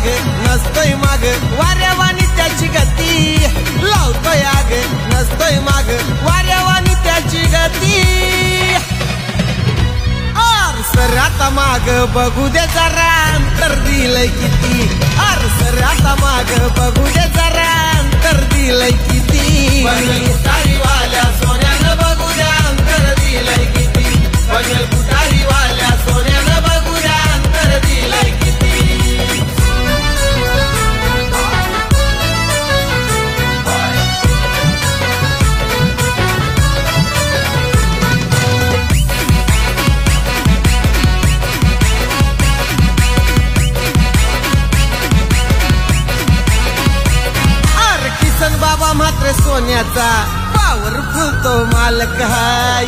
आग नसतोय माग वाऱ्यावानी त्याची गती लावतोय आग नसतोय माग वाऱ्यावानी त्याची गती सर आता माग बघू दे जरा अंतर दिलंय किती सर आता माग बघू दे जरा अंतर दिलंय किती बुटारीवाल्या सोन्यानं बघू द्या अंतर दिलंय किती बुटारीवाल्या सोन्यानं बघू द्या अंतर दिलंय किती बाबा मात्र सोन्याचा पावरफुल तो मालक हाय